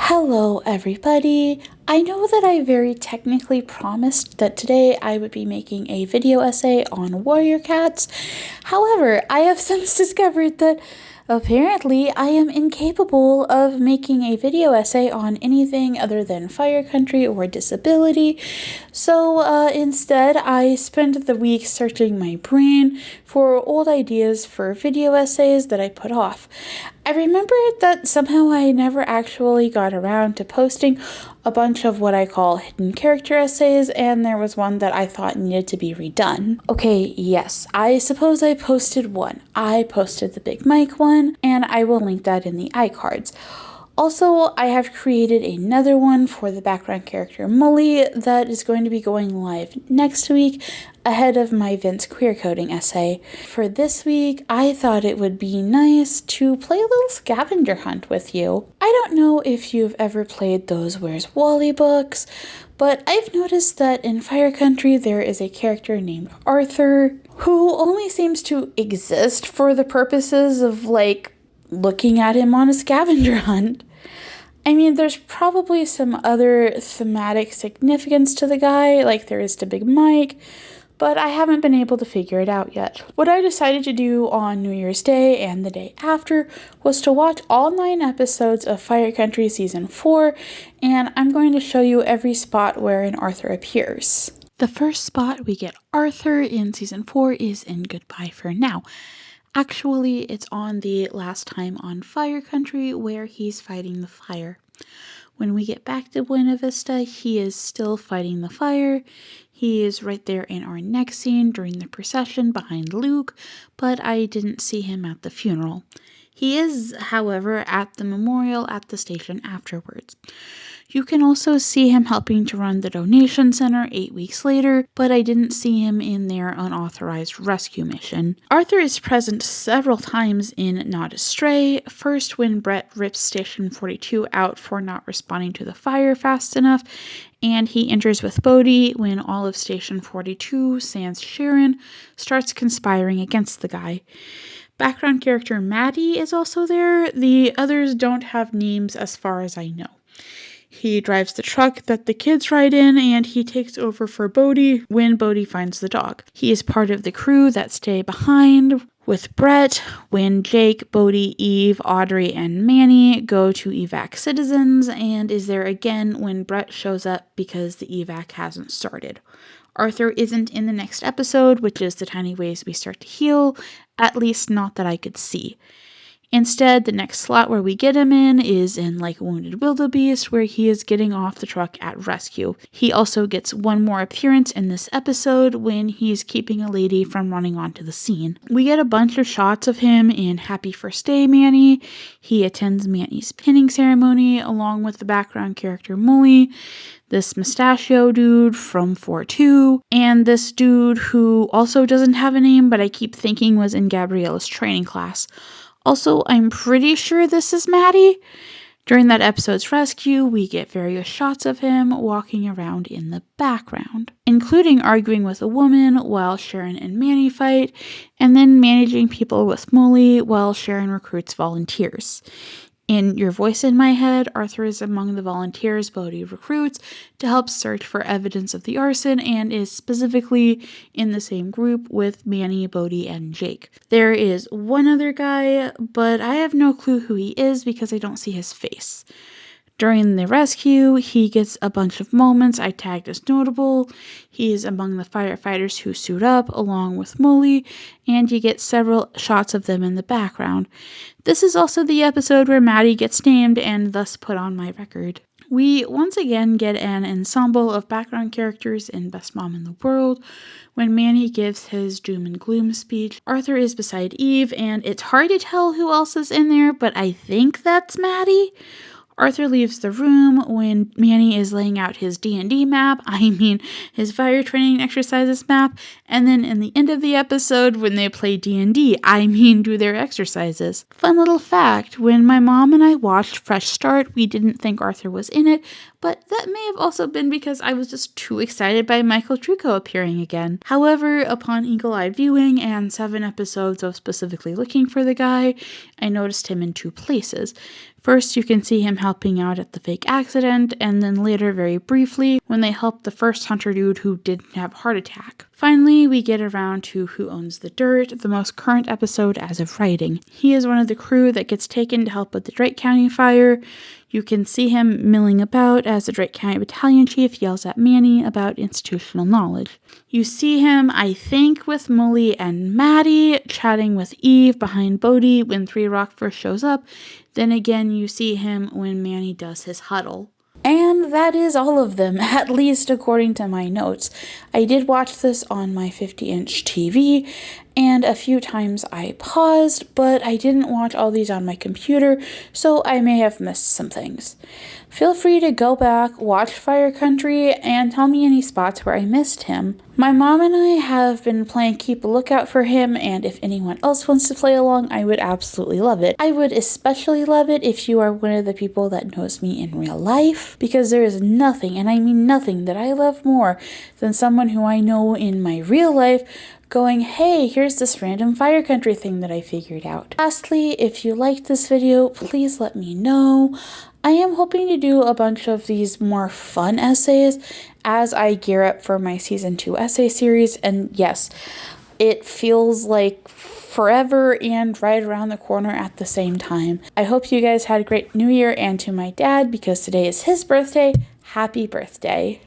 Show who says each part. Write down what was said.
Speaker 1: Hello everybody! I know that I very technically promised that today I would be making a video essay on warrior cats. However, I have since discovered that apparently I am incapable of making a video essay on anything other than fire country or disability. So instead I spent the week searching my brain for old ideas for video essays that I put off. I remembered that somehow I never actually got around to posting a bunch of what I call hidden character essays, and there was one that I thought needed to be redone. Okay, yes, I suppose I posted one. I posted the Big Mike one, and I will link that in the iCards. Also, I have created another one for the background character Molly that is going to be going live next week ahead of my Vince queer coding essay. For this week, I thought it would be nice to play a little scavenger hunt with you. I don't know if you've ever played those Where's Wally books, but I've noticed that in Fire Country there is a character named Arthur who only seems to exist for the purposes of, looking at him on a scavenger hunt. I mean, there's probably some other thematic significance to the guy, like there is to Big Mike, but I haven't been able to figure it out yet. What I decided to do on New Year's Day and the day after was to watch all 9 episodes of Fire Country Season 4, and I'm going to show you every spot wherein Arthur appears. The first spot we get Arthur in Season 4 is in Goodbye for Now. Actually, it's on the last time on Fire Country where he's fighting the fire. When we get back to Buena Vista, he is still fighting the fire. He is right there in our next scene during the procession behind Luke, but I didn't see him at the funeral. He is, however, at the memorial at the station afterwards. You can also see him helping to run the donation center 8 weeks later, but I didn't see him in their unauthorized rescue mission. Arthur is present several times in Not Astray, first when Brett rips Station 42 out for not responding to the fire fast enough, and he enters with Bodhi when all of Station 42, sans Sharon, starts conspiring against the guy. Background character Matty is also there. The others don't have names as far as I know. He drives the truck that the kids ride in, and he takes over for Bodhi when Bodhi finds the dog. He is part of the crew that stay behind with Brett when Jake, Bodhi, Eve, Audrey, and Manny go to evac citizens, and is there again when Brett shows up because the evac hasn't started. Arthur isn't in the next episode, which is The Tiny Ways We Start to Heal, at least not that I could see. Instead, the next slot where we get him in is in Like a Wounded Wildebeest, where he is getting off the truck at rescue. He also gets one more appearance in this episode when he's keeping a lady from running onto the scene. We get a bunch of shots of him in Happy First Day Manny. He attends Manny's pinning ceremony along with the background character Molly, this mustachio dude from 4-2, and this dude who also doesn't have a name but I keep thinking was in Gabriella's training class. Also, I'm pretty sure this is Matty. During that episode's rescue, we get various shots of him walking around in the background, including arguing with a woman while Sharon and Manny fight, and then managing people with Molly while Sharon recruits volunteers. In Your Voice in My Head, Arthur is among the volunteers Bodhi recruits to help search for evidence of the arson and is specifically in the same group with Manny, Bodhi, and Jake. There is one other guy, but I have no clue who he is because I don't see his face. During the rescue, he gets a bunch of moments I tagged as notable. He is among the firefighters who suit up along with Molly, and you get several shots of them in the background. This is also the episode where Matty gets named and thus put on my record. We once again get an ensemble of background characters in Best Mom in the World. When Manny gives his doom and gloom speech, Arthur is beside Eve, and it's hard to tell who else is in there, but I think that's Matty. Arthur leaves the room when Manny is laying out his D&D map, his fire training exercises map, and then in the end of the episode when they play D&D, do their exercises. Fun little fact, when my mom and I watched Fresh Start, we didn't think Arthur was in it, but that may have also been because I was just too excited by Michael Trucco appearing again. However, upon eagle-eyed viewing and 7 episodes of specifically looking for the guy, I noticed him in 2 places. First, you can see him helping out at the fake accident, and then later, very briefly, when they helped the first hunter dude who didn't have a heart attack. Finally, we get around to Who Owns the Dirt, the most current episode as of writing. He is one of the crew that gets taken to help with the Drake County fire. You can see him milling about as the Drake County Battalion Chief yells at Manny about institutional knowledge. You see him, I think, with Molly and Matty, chatting with Eve behind Bodhi when 3 Rock first shows up. Then again, you see him when Manny does his huddle. And that is all of them, at least according to my notes. I did watch this on my 50-inch TV, and a few times I paused, but I didn't watch all these on my computer, so I may have missed some things. Feel free to go back, watch Fire Country, and tell me any spots where I missed him. My mom and I have been playing Keep a Lookout for him, and if anyone else wants to play along, I would absolutely love it. I would especially love it if you are one of the people that knows me in real life, because there is nothing, and I mean nothing, that I love more than someone who I know in my real life going, hey, here's this random Fire Country thing that I figured out. Lastly, if you liked this video, please let me know. I am hoping to do a bunch of these more fun essays as I gear up for my season 2 essay series, and yes, it feels like forever and right around the corner at the same time. I hope you guys had a great New Year, and to my dad, because today is his birthday, happy birthday.